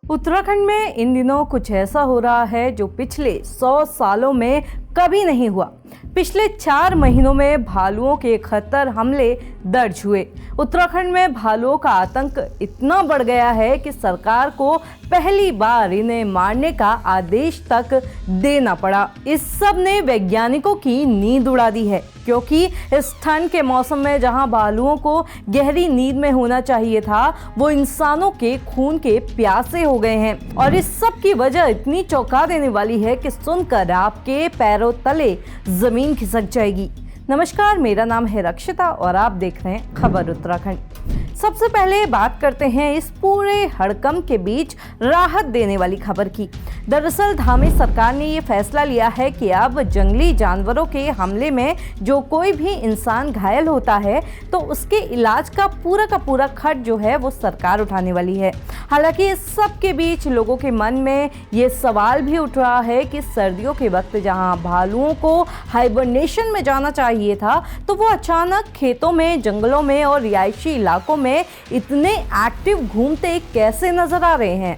उत्तराखंड में इन दिनों कुछ ऐसा हो रहा है जो पिछले 100 सालों में कभी नहीं हुआ। पिछले 4 महीनों में भालुओं के 71 हमले दर्ज हुए। उत्तराखंड में भालुओं का आतंक इतना बढ़ गया है कि सरकार को पहली बार इन्हें मारने का आदेश तक देना पड़ा। इस सब ने वैज्ञानिकों की नींद उड़ा दी है, क्योंकि इस ठंड के मौसम में जहां भालुओं को गहरी नींद में होना चाहिए था, वो इंसानों के खून के प्यासे हो गए हैं। और इस सब की वजह इतनी चौंका देने वाली है कि सुनकर आपके पैरों तले जमीन खिसक जाएगी। नमस्कार, मेरा नाम है रक्षिता और आप देख रहे हैं खबर उत्तराखंड। सबसे पहले बात करते हैं इस पूरे हड़कंप के बीच राहत देने वाली खबर की। दरअसल धामी सरकार ने ये फैसला लिया है कि अब जंगली जानवरों के हमले में जो कोई भी इंसान घायल होता है तो उसके इलाज का पूरा खर्च जो है वो सरकार उठाने वाली है। हालांकि इस सब के बीच लोगों के मन में ये सवाल भी उठ रहा है कि सर्दियों के वक्त जहां भालुओं को हाइबरनेशन में जाना चाहिए था, तो वो अचानक खेतों में, जंगलों में और रिहायशी इलाकों में इतने एक्टिव घूमते कैसे नजर आ रहे हैं।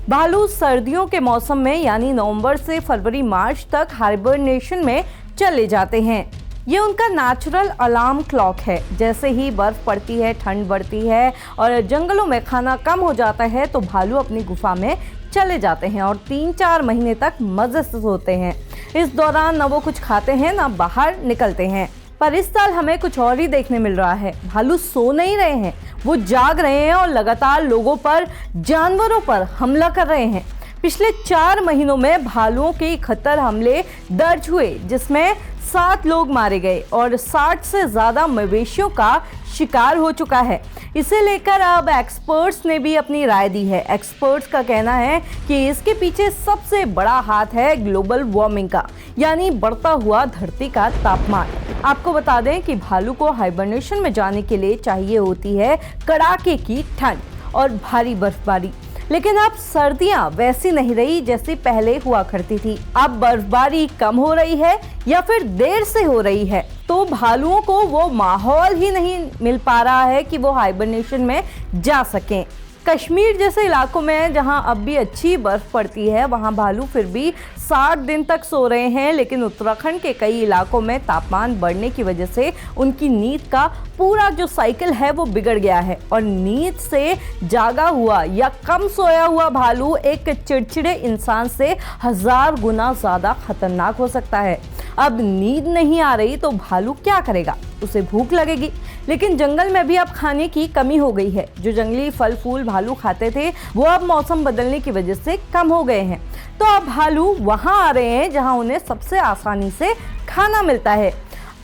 भालू सर्दियों के मौसम में यानी नवंबर से फरवरी मार्च तक हाइबरनेशन में चले जाते हैं। ये उनका नेचुरल अलार्म क्लॉक है। जैसे ही बर्फ पड़ती है, ठंड बढ़ती है और जंगलों में खाना कम हो जाता है तो भालू अपनी गुफा में चले जाते हैं और 3-4 महीने तक मजे से सोते हैं। इस दौरान न वो कुछ खाते हैं न बाहर निकलते हैं। पर इस साल हमें कुछ और ही देखने मिल रहा है। भालू सो नहीं रहे हैं, वो जाग रहे हैं और लगातार लोगों पर, जानवरों पर हमला कर रहे हैं। पिछले 4 महीनों में भालुओं के 71 हमले दर्ज हुए, जिसमें 7 लोग मारे गए और 60 से ज्यादा मवेशियों का शिकार हो चुका है। इसे लेकर अब एक्सपर्ट्स ने भी अपनी राय दी है। एक्सपर्ट्स का कहना है कि इसके पीछे सबसे बड़ा हाथ है ग्लोबल वार्मिंग का, यानी बढ़ता हुआ धरती का तापमान। आपको बता दें कि भालू को हाइबरनेशन में जाने के लिए चाहिए होती है कड़ाके की ठंड और भारी बर्फबारी। लेकिन अब सर्दियां वैसी नहीं रही जैसी पहले हुआ करती थी। अब बर्फबारी कम हो रही है या फिर देर से हो रही है, तो भालुओं को वो माहौल ही नहीं मिल पा रहा है कि वो हाइबरनेशन में जा सकें। कश्मीर जैसे इलाकों में जहां अब भी अच्छी बर्फ पड़ती है, वहां भालू फिर भी 60 दिन तक सो रहे हैं। लेकिन उत्तराखंड के कई इलाकों में तापमान बढ़ने की वजह से उनकी नींद का पूरा जो साइकिल है वो बिगड़ गया है और नींद से जागा हुआ या कम सोया हुआ भालू एक चिड़चिड़े इंसान से 1000 गुना ज़्यादा खतरनाक हो सकता है। अब नींद नहीं आ रही तो भालू क्या करेगा? उसे भूख लगेगी। लेकिन जंगल में भी अब खाने की कमी हो गई है। जो जंगली फल फूल भालू खाते थे वो अब मौसम बदलने की वजह से कम हो गए हैं। तो अब भालू वहां आ रहे हैं जहां उन्हें सबसे आसानी से खाना मिलता है,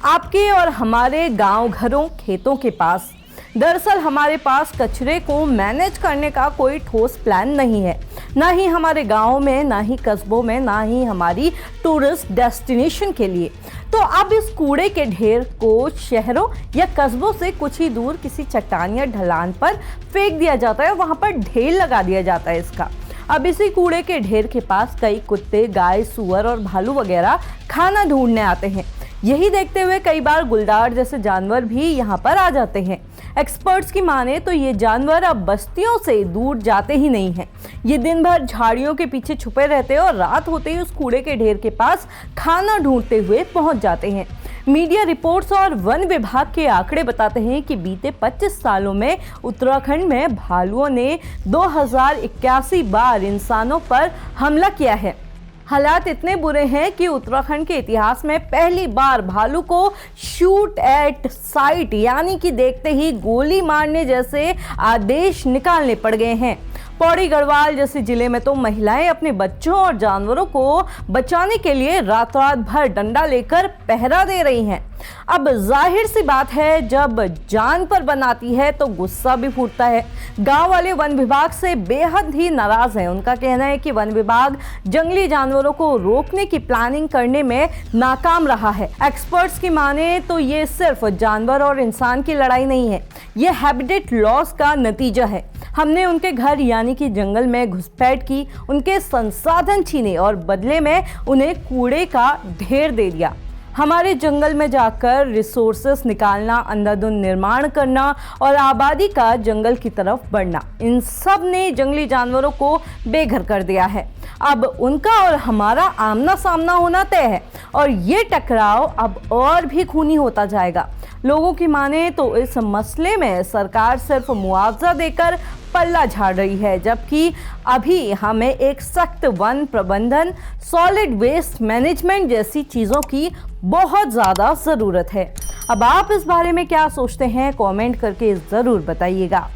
आपके और हमारे गांव, घरों, खेतों के पास। दरअसल हमारे पास कचरे को मैनेज करने का कोई ठोस प्लान नहीं है, ना ही हमारे गाँव में, ना ही कस्बों में, ना ही हमारी टूरिस्ट डेस्टिनेशन के लिए। तो अब इस कूड़े के ढेर को शहरों या कस्बों से कुछ ही दूर किसी चट्टान या ढलान पर फेंक दिया जाता है, वहां पर ढेर लगा दिया जाता है इसका। अब इसी कूड़े के ढेर के पास कई कुत्ते, गाय, सुअर और भालू वगैरह खाना ढूंढने आते हैं। यही देखते हुए कई बार गुलदार जैसे जानवर भी यहाँ पर आ जाते हैं। एक्सपर्ट्स की माने तो ये जानवर अब बस्तियों से दूर जाते ही नहीं हैं। ये दिन भर झाड़ियों के पीछे छुपे रहते हैं और रात होते ही उस कूड़े के ढेर के पास खाना ढूंढते हुए पहुंच जाते हैं। मीडिया रिपोर्ट्स और वन विभाग के आंकड़े बताते हैं कि बीते 25 सालों में उत्तराखंड में भालुओं ने 2081 बार इंसानों पर हमला किया है। हालात इतने बुरे हैं कि उत्तराखंड के इतिहास में पहली बार भालू को शूट एट साइट यानी कि देखते ही गोली मारने जैसे आदेश निकालने पड़ गए हैं। पौड़ी गढ़वाल जैसे जिले में तो महिलाएं अपने बच्चों और जानवरों को बचाने के लिए रात रात भर डंडा लेकर पहरा दे रही हैं। अब जाहिर सी बात है, जब जान पर बनाती है तो गुस्सा भी फूटता है। गांव वाले वन विभाग से बेहद ही नाराज हैं। उनका कहना है कि वन विभाग जंगली जानवरों को रोकने की प्लानिंग करने में नाकाम रहा है। एक्सपर्ट्स की माने तो ये सिर्फ जानवर और इंसान की लड़ाई नहीं है, ये हैबिटेट लॉस का नतीजा है। हमने उनके घर यानी कि जंगल में घुसपैठ की, उनके संसाधन छीने और बदले में उन्हें कूड़े का ढेर दे दिया। हमारे जंगल में जाकर रिसोर्सेस निकालना, अंधाधुंध निर्माण करना और आबादी का जंगल की तरफ बढ़ना, इन सब ने जंगली जानवरों को बेघर कर दिया है। अब उनका और हमारा आमना सामना होना तय है और ये टकराव अब और भी खूनी होता जाएगा। लोगों की माने तो इस मसले में सरकार सिर्फ मुआवजा देकर पल्ला झाड़ रही है, जबकि अभी हमें एक सख्त वन प्रबंधन, सॉलिड वेस्ट मैनेजमेंट जैसी चीज़ों की बहुत ज़्यादा ज़रूरत है। अब आप इस बारे में क्या सोचते हैं, कमेंट करके ज़रूर बताइएगा।